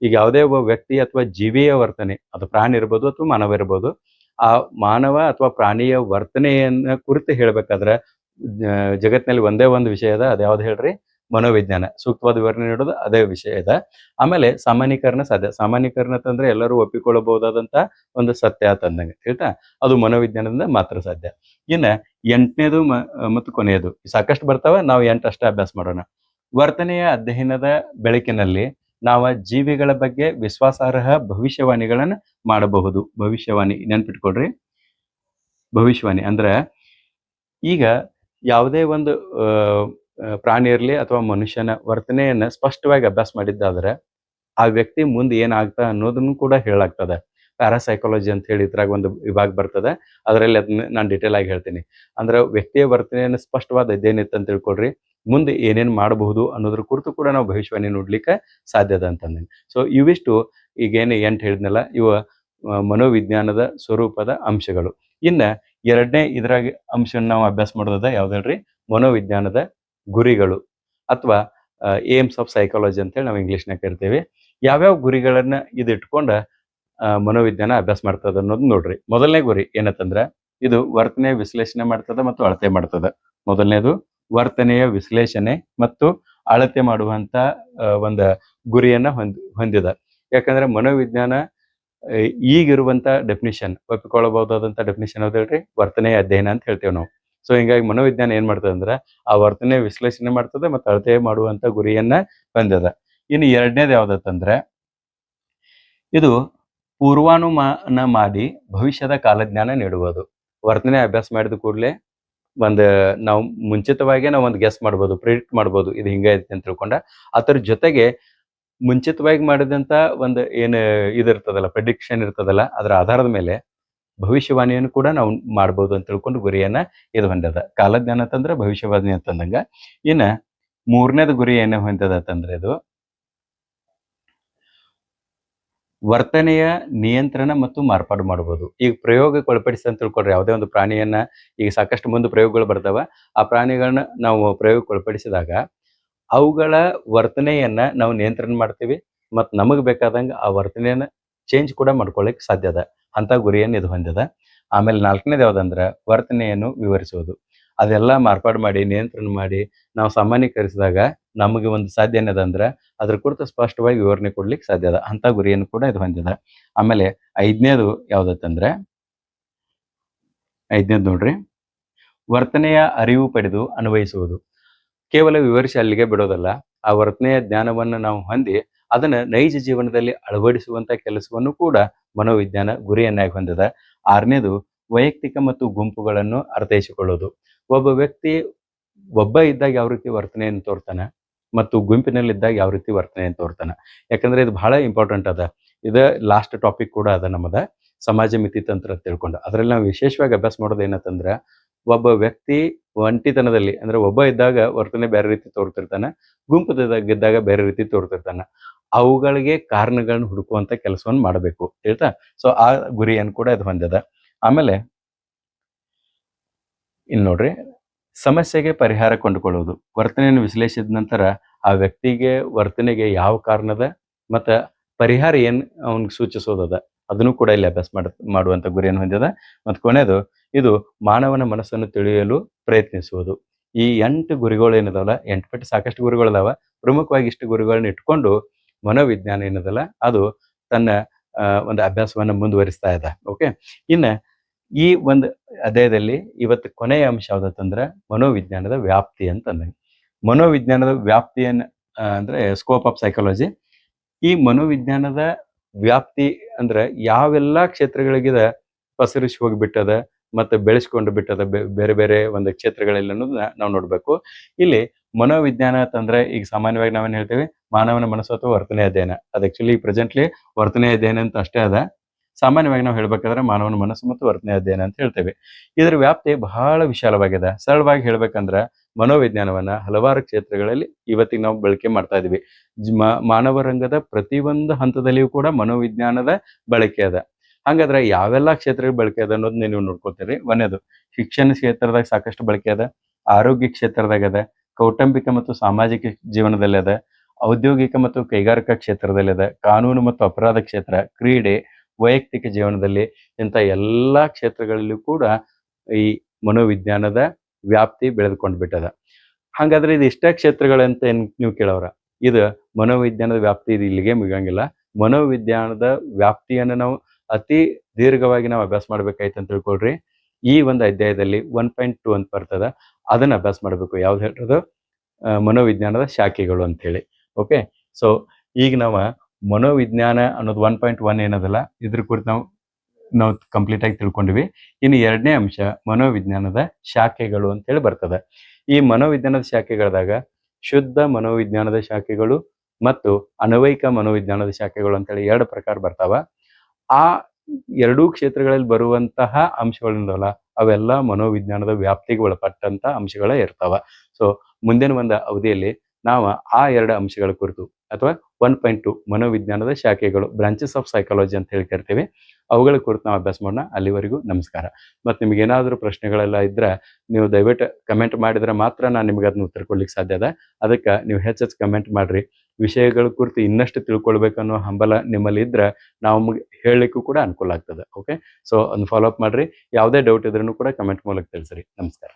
ಈಗ ಯಾವುದೇ ಒಬ್ಬ ವ್ಯಕ್ತಿ ಅಥವಾ ಜೀವಿಯ ವರ್ತನೆ, ಅದು ಪ್ರಾಣಿ ಇರ್ಬೋದು ಅಥವಾ ಮಾನವ ಇರ್ಬೋದು, ಆ ಮಾನವ ಅಥವಾ ಪ್ರಾಣಿಯ ವರ್ತನೆಯನ್ನ ಕುರಿತು ಹೇಳ್ಬೇಕಾದ್ರೆ ಜಗತ್ತಿನಲ್ಲಿ ಒಂದೇ ಒಂದು ವಿಷಯ ಅದ, ಅದು ಯಾವ್ದು ಹೇಳ್ರಿ? ಮನೋವಿಜ್ಞಾನ. ಸೂಕ್ತವಾದ ವಿವರಣೆ ನೀಡೋದು ಅದೇ ವಿಷಯ ಇದೆ. ಆಮೇಲೆ ಸಾಮಾನ್ಯೀಕರಣ ಸಾಧ್ಯ. ಸಾಮಾನ್ಯೀಕರಣ ಅಂತಂದ್ರೆ ಎಲ್ಲರೂ ಒಪ್ಪಿಕೊಳ್ಳಬಹುದಾದಂತ ಒಂದು ಸತ್ಯ ಅಂತಂದಂಗೆ ಹೇಳ್ತಾ, ಅದು ಮನೋವಿಜ್ಞಾನದಿಂದ ಮಾತ್ರ ಸಾಧ್ಯ. ಇನ್ನ 8ನೇದು ಮತ್ತು ಕೊನೆಯದು, ಸಾಕಷ್ಟು ಬರ್ತಾವ, ನಾವು 8 ಅಷ್ಟೇ ಅಭ್ಯಾಸ ಮಾಡೋಣ. ವರ್ತನೆಯ ಅಧ್ಯಯನದ ಬೆಳಕಿನಲ್ಲಿ ನಾವು ಜೀವಿಗಳ ಬಗ್ಗೆ ವಿಶ್ವಾಸಾರ್ಹ ಭವಿಷ್ಯವಾಣಿಗಳನ್ನ ಮಾಡಬಹುದು. ಭವಿಷ್ಯವಾಣಿ ನೆನ್ಪಿಟ್ಕೊಳ್ರಿ. ಭವಿಷ್ಯವಾಣಿ ಅಂದ್ರೆ, ಈಗ ಯಾವುದೇ ಒಂದು ಪ್ರಾಣಿ ಇರಲಿ ಅಥವಾ ಮನುಷ್ಯನ ವರ್ತನೆಯನ್ನ ಸ್ಪಷ್ಟವಾಗಿ ಅಭ್ಯಾಸ ಮಾಡಿದ್ದಾದ್ರೆ ಆ ವ್ಯಕ್ತಿ ಮುಂದೆ ಏನಾಗ್ತಾ ಅನ್ನೋದನ್ನು ಕೂಡ ಹೇಳಾಗ್ತದೆ. ಪ್ಯಾರಾಸೈಕಾಲಜಿ ಅಂತ ಹೇಳಿ ಇದ್ರಾಗ ಒಂದು ವಿಭಾಗ ಬರ್ತದೆ, ಅದರಲ್ಲಿ ಅದನ್ನ ನಾನು ಡಿಟೇಲ್ ಆಗಿ ಹೇಳ್ತೀನಿ. ಅಂದ್ರೆ ವ್ಯಕ್ತಿಯ ವರ್ತನೆಯನ್ನು ಸ್ಪಷ್ಟವಾದ ಅಧ್ಯಯನ ಇತ್ತು ಅಂತ ತಿಳ್ಕೊಳ್ರಿ, ಮುಂದೆ ಏನೇನು ಮಾಡಬಹುದು ಅನ್ನೋದ್ರ ಕುರಿತು ಕೂಡ ನಾವು ಭವಿಷ್ಯವಾಣಿ ನೋಡ್ಲಿಕ್ಕೆ ಸಾಧ್ಯದ ಅಂತಂದೇನೆ. ಸೊ ಇವಿಷ್ಟು ಈಗೇನು 8 ಹೇಳಿದ್ನಲ್ಲ, ಇವ ಮನೋವಿಜ್ಞಾನದ ಸ್ವರೂಪದ ಅಂಶಗಳು. ಇನ್ನ 2ನೇ ಇದ್ರಾಗ ಅಂಶವನ್ನು ನಾವು ಅಭ್ಯಾಸ ಮಾಡೋದ ಯಾವ್ದು ಹೇಳ್ರಿ? ಮನೋವಿಜ್ಞಾನದ ಗುರಿಗಳು ಅಥವಾ ಏಮ್ಸ್ ಆಫ್ ಸೈಕಾಲಜಿ ಅಂತೇಳಿ ನಾವು ಇಂಗ್ಲೀಷ್ನಾಗ ಕರಿತೇವೆ. ಯಾವ್ಯಾವ ಗುರಿಗಳನ್ನ ಇಟ್ಕೊಂಡ ಮನೋವಿಜ್ಞಾನ ಅಭ್ಯಾಸ ಮಾಡ್ತದ ಅನ್ನೋದು ನೋಡ್ರಿ. ಮೊದಲನೇ ಗುರಿ ಏನಂತಂದ್ರ, ಇದು ವರ್ತನೆಯ ವಿಶ್ಲೇಷಣೆ ಮಾಡ್ತದ ಮತ್ತು ಅಳತೆ ಮಾಡ್ತದ. ಮೊದಲನೇದು ವರ್ತನೆಯ ವಿಶ್ಲೇಷಣೆ ಮತ್ತು ಅಳತೆ ಮಾಡುವಂತ ಒಂದು ಗುರಿಯನ್ನ ಹೊಂದಿದ. ಯಾಕಂದ್ರೆ ಮನೋವಿಜ್ಞಾನ ಈಗಿರುವಂತ ಡೆಫಿನಿಷನ್, ಒಪ್ಪಿಕೊಳ್ಳಬಹುದಾದಂತ ಡೆಫಿನಿಷನ್ ಯಾವ್ದು ಹೇಳ್ರಿ? ವರ್ತನೆಯ ಅಧ್ಯಯನ ಅಂತ ಹೇಳ್ತೇವೆ ನಾವು. ಸೊ ಹಿಂಗಾಗಿ ಮನೋವಿಜ್ಞಾನ ಏನ್ ಮಾಡ್ತದೆ ಅಂದ್ರೆ, ಆ ವರ್ತನೆ ವಿಶ್ಲೇಷಣೆ ಮಾಡ್ತದೆ ಮತ್ತು ಅಳತೆ ಮಾಡುವಂತ ಗುರಿಯನ್ನ ಹೊಂದಿದ. ಇನ್ನು 2ನೇದು ಯಾವ್ದತ್ತಂದ್ರೆ, ಇದು ಪೂರ್ವಾನುಮಾನ ಮಾಡಿ ಭವಿಷ್ಯದ ಕಾಲಜ್ಞಾನ ನೀಡುವುದು. ವರ್ತನೆ ಅಭ್ಯಾಸ ಮಾಡಿದ ಕೂಡಲೇ ನಾವು ಮುಂಚಿತವಾಗಿ ನಾವು ಒಂದು ಗೆಸ್ ಮಾಡ್ಬೋದು, ಪ್ರಿಡಿಕ್ಟ್ ಮಾಡ್ಬೋದು, ಇದು ಹಿಂಗ ಐತಿ ಅಂತ ತಿಳ್ಕೊಂಡ. ಅದ್ರ ಜೊತೆಗೆ ಮುಂಚಿತವಾಗಿ ಮಾಡಿದಂತ ಒಂದು ಏನು ಇದಿರ್ತದಲ್ಲ, ಪ್ರೆಡಿಕ್ಷನ್ ಇರ್ತದಲ್ಲ, ಅದರ ಆಧಾರದ ಮೇಲೆ ಭವಿಷ್ಯವಾಣಿಯನ್ನು ಕೂಡ ನಾವು ಮಾಡ್ಬೋದು ಅಂತ ತಿಳ್ಕೊಂಡು ಗುರಿಯನ್ನ ಇದು ಹೊಂದದ. ಕಾಲಜ್ಞಾನ ಅಂತಂದ್ರೆ ಭವಿಷ್ಯವಾಣಿ ಅಂತಂದಂಗ. ಇನ್ನ 3ನೇದು ಗುರಿ ಏನೇ ಹೊಂದದ ಅಂತಂದ್ರೆ, ಇದು ವರ್ತನೆಯ ನಿಯಂತ್ರಣ ಮತ್ತು ಮಾರ್ಪಾಡು ಮಾಡಬಹುದು. ಈಗ ಪ್ರಯೋಗಕ್ಕೆ ಒಳಪಡಿಸಿ ಅಂತ ತಿಳ್ಕೊಳ್ರಿ, ಯಾವುದೇ ಒಂದು ಪ್ರಾಣಿಯನ್ನ ಈಗ ಸಾಕಷ್ಟು ಮುಂದೆ ಪ್ರಯೋಗಗಳು ಬರ್ತಾವ. ಆ ಪ್ರಾಣಿಗಳನ್ನ ನಾವು ಪ್ರಯೋಗಕ್ಕೆ ಒಳಪಡಿಸಿದಾಗ ಅವುಗಳ ವರ್ತನೆಯನ್ನ ನಾವು ನಿಯಂತ್ರಣ ಮಾಡ್ತೀವಿ ಮತ್ತು ನಮಗೆ ಬೇಕಾದಂಗೆ ಆ ವರ್ತನೆಯನ್ನ ಚೇಂಜ್ ಕೂಡ ಮಾಡ್ಕೊಳ್ಳಿಕ್ಕೆ ಸಾಧ್ಯ ಅದ. ಅಂತ ಗುರಿಯನ್ನು ಇದು ಹೊಂದಿದ. ಆಮೇಲೆ 4ನೇದು ಯಾವುದಂದ್ರೆ ವರ್ತನೆಯನ್ನು ವಿವರಿಸುವುದು. ಅದೆಲ್ಲ ಮಾರ್ಪಾಡು ಮಾಡಿ ನಿಯಂತ್ರಣ ಮಾಡಿ ನಾವು ಸಾಮಾನ್ಯೀಕರಿಸಿದಾಗ ನಮಗೆ ಒಂದು ಸಾಧ್ಯ ಏನದಂದ್ರೆ ಅದ್ರ ಕುರಿತು ಸ್ಪಷ್ಟವಾಗಿ ವಿವರಣೆ ಕೊಡ್ಲಿಕ್ಕೆ ಸಾಧ್ಯ ಅದ. ಅಂತ ಗುರಿಯನ್ನು ಕೂಡ ಇದು ಹೊಂದಿದ. ಆಮೇಲೆ 5ನೇದು ಯಾವುದಂದ್ರೆ 5ನೇದು ನೋಡ್ರಿ, ವರ್ತನೆಯ ಅರಿವು ಪಡೆದು ಅನ್ವಯಿಸುವುದು. ಕೇವಲ ವಿವರಿಸಿ ಅಲ್ಲಿಗೆ ಬಿಡೋದಲ್ಲ, ಆ ವರ್ತನೆಯ ಜ್ಞಾನವನ್ನು ನಾವು ಹೊಂದಿ ಅದನ್ನ ನೈಜ ಜೀವನದಲ್ಲಿ ಅಳವಡಿಸುವಂತ ಕೆಲಸವನ್ನು ಕೂಡ ಮನೋವಿಜ್ಞಾನ ಗುರಿಯನ್ನಾಗಿ ಹೊಂದಿದೆ. 6ನೇದು ವೈಯಕ್ತಿಕ ಮತ್ತು ಗುಂಪುಗಳನ್ನು ಅರ್ಥೈಸಿಕೊಳ್ಳೋದು. ಒಬ್ಬ ವ್ಯಕ್ತಿ ಒಬ್ಬ ಇದ್ದಾಗ ಯಾವ ರೀತಿ ವರ್ತನೆಯನ್ನು ತೋರ್ತಾನೆ ಮತ್ತು ಗುಂಪಿನಲ್ಲಿದ್ದಾಗ ಯಾವ ರೀತಿ ವರ್ತನೆಯನ್ನು ತೋರ್ತಾನೆ. ಯಾಕಂದ್ರೆ ಇದು ಬಹಳ ಇಂಪಾರ್ಟೆಂಟ್ ಅದ. ಇದು ಲಾಸ್ಟ್ ಟಾಪಿಕ್ ಕೂಡ ಅದ ನಮ್ಮದ, ಸಮಾಜ ಮಿತಿ ತಂತ್ರ ಅಂತ ತಿಳ್ಕೊಂಡು. ಅದರಲ್ಲಿ ನಾವು ವಿಶೇಷವಾಗಿ ಅಭ್ಯಾಸ ಮಾಡೋದು ಏನಂತಂದ್ರೆ, ಒಬ್ಬ ವ್ಯಕ್ತಿ ಒಂಟಿತನದಲ್ಲಿ ಅಂದ್ರೆ ಒಬ್ಬ ಇದ್ದಾಗ ವರ್ತನೆ ಬೇರೆ ರೀತಿ ತೋರ್ತಿರ್ತಾನೆ, ಗುಂಪುದಾಗಿದ್ದಾಗ ಬೇರೆ ರೀತಿ ತೋರ್ತಿರ್ತಾನೆ. ಅವುಗಳಿಗೆ ಕಾರಣಗಳನ್ನ ಹುಡುಕುವಂತ ಕೆಲಸವನ್ನು ಮಾಡಬೇಕು ಹೇಳ್ತಾ. ಸೊ ಆ ಗುರಿಯನ್ನು ಕೂಡ ಇದು ಹೊಂದಿದೆ. ಆಮೇಲೆ ಇಲ್ಲಿ ನೋಡ್ರಿ, ಸಮಸ್ಯೆಗೆ ಪರಿಹಾರ ಕಂಡುಕೊಳ್ಳುವುದು. ವರ್ತನೆಯನ್ನು ವಿಶ್ಲೇಷಿಸಿದ ನಂತರ ಆ ವ್ಯಕ್ತಿಗೆ ವರ್ತನೆಗೆ ಯಾವ ಕಾರಣದ ಮತ್ತು ಪರಿಹಾರ ಏನು ಅವನಿಗೆ ಸೂಚಿಸೋದದ ಅದನ್ನು ಕೂಡ ಇಲ್ಲಿ ಅಭ್ಯಾಸ ಮಾಡುವಂಥ ಗುರಿಯನ್ನು ಹೊಂದಿದೆ. ಮತ್ತು ಕೊನೆಯದು, ಇದು ಮಾನವನ ಮನಸ್ಸನ್ನು ತಿಳಿಯಲು ಪ್ರಯತ್ನಿಸುವುದು. ಈ 8 ಗುರಿಗಳು ಏನಿದಾವಲ್ಲ, 8 ಪಟ್ಟು ಸಾಕಷ್ಟು ಗುರಿಗಳಿದಾವ. ಪ್ರಮುಖವಾಗಿ ಇಷ್ಟು ಗುರಿಗಳನ್ನ ಇಟ್ಕೊಂಡು ಮನೋವಿಜ್ಞಾನ ಏನದಲ್ಲ ಅದು ತನ್ನ ಒಂದು ಅಭ್ಯಾಸವನ್ನು ಮುಂದುವರಿಸ್ತಾ ಇದೆ. ಓಕೆ, ಇನ್ನು ಈ ಒಂದು ಅಧ್ಯಾಯದಲ್ಲಿ ಇವತ್ತು ಕೊನೆಯ ಅಂಶ ಯಾವುದಂತಂದ್ರೆ ಮನೋವಿಜ್ಞಾನದ ವ್ಯಾಪ್ತಿ ಅಂತಂದ್ರೆ, ಮನೋವಿಜ್ಞಾನದ ವ್ಯಾಪ್ತಿಯನ್ನು ಅಂದ್ರೆ ಸ್ಕೋಪ್ ಆಫ್ ಸೈಕಾಲಜಿ. ಈ ಮನೋವಿಜ್ಞಾನದ ವ್ಯಾಪ್ತಿ ಅಂದ್ರೆ ಯಾವೆಲ್ಲ ಕ್ಷೇತ್ರಗಳಿಗಿದೆ ಪಸರಿಸಿ ಹೋಗಿಬಿಟ್ಟದ ಮತ್ತು ಬೆಳೆಸ್ಕೊಂಡು ಬಿಟ್ಟದ ಬೇರೆ ಬೇರೆ ಒಂದು ಕ್ಷೇತ್ರಗಳಲ್ಲಿ ಅನ್ನೋದನ್ನ ನಾವು ನೋಡ್ಬೇಕು. ಇಲ್ಲಿ ಮನೋವಿಜ್ಞಾನ ಅಂತಂದ್ರೆ ಈಗ ಸಾಮಾನ್ಯವಾಗಿ ನಾವೇನು ಹೇಳ್ತೇವೆ, ಮಾನವನ ಮನಸ್ಸು ಅಥವಾ ವರ್ತನೆ ಅಧ್ಯಯನ. ಅದು ಆಕ್ಚುಲಿ ಪ್ರೆಸೆಂಟ್ಲಿ ವರ್ತನೆ ಅಧ್ಯಯನ ಅಂತ ಅಷ್ಟೇ ಅದ. ಸಾಮಾನ್ಯವಾಗಿ ನಾವು ಹೇಳ್ಬೇಕಾದ್ರೆ ಮಾನವನ ಮನಸ್ಸು ಮತ್ತು ವರ್ತನೆ ಅಧ್ಯಯನ ಅಂತ ಹೇಳ್ತೇವೆ. ಇದರ ವ್ಯಾಪ್ತಿ ಬಹಳ ವಿಶಾಲವಾಗಿದೆ. ಸರಳವಾಗಿ ಹೇಳ್ಬೇಕಂದ್ರೆ ಮನೋವಿಜ್ಞಾನವನ್ನ ಹಲವಾರು ಕ್ಷೇತ್ರಗಳಲ್ಲಿ ಇವತ್ತಿಗೆ ನಾವು ಬಳಕೆ ಮಾಡ್ತಾ ಇದೀವಿ. ಮಾನವ ರಂಗದ ಪ್ರತಿಯೊಂದು ಹಂತದಲ್ಲಿಯೂ ಕೂಡ ಮನೋವಿಜ್ಞಾನದ ಬಳಕೆ ಅದ. ಹಾಗಾದ್ರೆ ಯಾವೆಲ್ಲ ಕ್ಷೇತ್ರಗಳ ಬಳಕೆ ಅದ ಅನ್ನೋದನ್ನ ನೀವು ನೋಡ್ಕೊತೀರಿ. ಒಂದೇದು ಶಿಕ್ಷಣ ಕ್ಷೇತ್ರದಾಗ ಸಾಕಷ್ಟು ಬಳಕೆ ಅದ, ಆರೋಗ್ಯ ಕ್ಷೇತ್ರದಾಗ ಅದ, ಕೌಟುಂಬಿಕ ಮತ್ತು ಸಾಮಾಜಿಕ ಜೀವನದಲ್ಲಿ ಅದ, ಔದ್ಯೋಗಿಕ ಮತ್ತು ಕೈಗಾರಿಕಾ ಕ್ಷೇತ್ರದಲ್ಲಿ ಅದ, ಕಾನೂನು ಮತ್ತು ಅಪರಾಧ ಕ್ಷೇತ್ರ, ಕ್ರೀಡೆ, ವೈಯಕ್ತಿಕ ಜೀವನದಲ್ಲಿ, ಇಂಥ ಎಲ್ಲ ಕ್ಷೇತ್ರಗಳಲ್ಲೂ ಕೂಡ ಈ ಮನೋವಿಜ್ಞಾನದ ವ್ಯಾಪ್ತಿ ಬೆಳೆದುಕೊಂಡು ಬಿಟ್ಟದ. ಹಾಗಾದ್ರೆ ಇದು ಇಷ್ಟೇ ಕ್ಷೇತ್ರಗಳಂತ ನೀವು ಕೇಳೋರ, ಇದು ಮನೋವಿಜ್ಞಾನದ ವ್ಯಾಪ್ತಿ ಇದು ಇಲ್ಲಿಗೆ ಮುಗಿಯಂಗಿಲ್ಲ. ಮನೋವಿಜ್ಞಾನದ ವ್ಯಾಪ್ತಿಯನ್ನು ನಾವು ಅತಿ ದೀರ್ಘವಾಗಿ ನಾವು ಅಭ್ಯಾಸ ಮಾಡ್ಬೇಕಾಯ್ತು ಅಂತ ತಿಳ್ಕೊಳ್ರಿ. ಈ ಒಂದು ಅಧ್ಯಾಯದಲ್ಲಿ 1.2 ಅಂತ ಬರ್ತದ, ಅದನ್ನ ಅಭ್ಯಾಸ ಮಾಡಬೇಕು. ಯಾವ್ದು ಹೇಳೋದು, ಮನೋವಿಜ್ಞಾನದ ಶಾಖೆಗಳು ಅಂತ ಹೇಳಿ. ಓಕೆ, ಸೊ ಈಗ ನಾವು ಮನೋವಿಜ್ಞಾನ ಅನ್ನೋದು 1.1 ಏನದಲ್ಲ ಇದ್ರ ಕುರಿತು ನಾವು ಕಂಪ್ಲೀಟ್ ಆಗಿ ತಿಳ್ಕೊಂಡಿವಿ. ಇನ್ನು 2ನೇ ಅಂಶ ಮನೋವಿಜ್ಞಾನದ ಶಾಖೆಗಳು ಅಂತ ಹೇಳಿ ಬರ್ತದೆ. ಈ ಮನೋವಿಜ್ಞಾನದ ಶಾಖೆಗಳದಾಗ ಶುದ್ಧ ಮನೋವಿಜ್ಞಾನದ ಶಾಖೆಗಳು ಮತ್ತು ಅನ್ವಯಿಕ ಮನೋವಿಜ್ಞಾನದ ಶಾಖೆಗಳು ಅಂತೇಳಿ 2 ಪ್ರಕಾರ ಬರ್ತಾವ. ಆ 2 ಕ್ಷೇತ್ರಗಳಲ್ಲಿ ಬರುವಂತಹ ಅಂಶಗಳಿಂದಲ್ಲ ಅವೆಲ್ಲ ಮನೋವಿಜ್ಞಾನದ ವ್ಯಾಪ್ತಿಗೆ ಒಳಪಟ್ಟಂತ ಅಂಶಗಳೇ ಇರ್ತಾವ. ಸೊ ಮುಂದಿನ ಒಂದು ಅವಧಿಯಲ್ಲಿ ನಾವು ಆ 2 ಅಂಶಗಳ ಕುರಿತು ಅಥವಾ 1.2 ಮನೋವಿಜ್ಞಾನದ ಶಾಖೆಗಳು, ಬ್ರಾಂಚಸ್ ಆಫ್ ಸೈಕಾಲಜಿ ಅಂತ ಹೇಳಿ ಕರಿತೀವಿ, ಅವುಗಳ ಕುರಿತು ನಾವು ಅಭ್ಯಾಸ ಮಾಡೋಣ. ಅಲ್ಲಿವರೆಗೂ ನಮಸ್ಕಾರ. ಮತ್ತು ನಿಮ್ಗೆ ಏನಾದರೂ ಪ್ರಶ್ನೆಗಳೆಲ್ಲ ಇದ್ರೆ ನೀವು ದಯವಿಟ್ಟು ಕಮೆಂಟ್ ಮಾಡಿದ್ರೆ ಮಾತ್ರ ನಾನು ನಿಮ್ಗೆ ಅದನ್ನ ಉತ್ತರ ಕೊಡ್ಲಿಕ್ಕೆ ಸಾಧ್ಯ ಅದ. ಅದಕ್ಕೆ ನೀವು ಹೆಚ್ಚೆಚ್ಚು ಕಮೆಂಟ್ ಮಾಡ್ರಿ. ವಿಷಯಗಳ ಕುರಿತು ಇನ್ನಷ್ಟು ತಿಳ್ಕೊಳ್ಬೇಕನ್ನೋ ಹಂಬಲ ನಿಮ್ಮಲ್ಲಿ ಇದ್ರೆ ನಾವು ಹೇಳಲಿಕ್ಕೂ ಕೂಡ ಅನುಕೂಲ ಆಗ್ತದೆ. ಓಕೆ, ಸೊ ಒಂದು ಫಾಲೋ ಅಪ್ ಮಾಡ್ರಿ. ಯಾವುದೇ ಡೌಟ್ ಇದ್ರೂ ಕೂಡ ಕಮೆಂಟ್ ಮೂಲಕ ತಿಳಿಸ್ರಿ. ನಮಸ್ಕಾರ.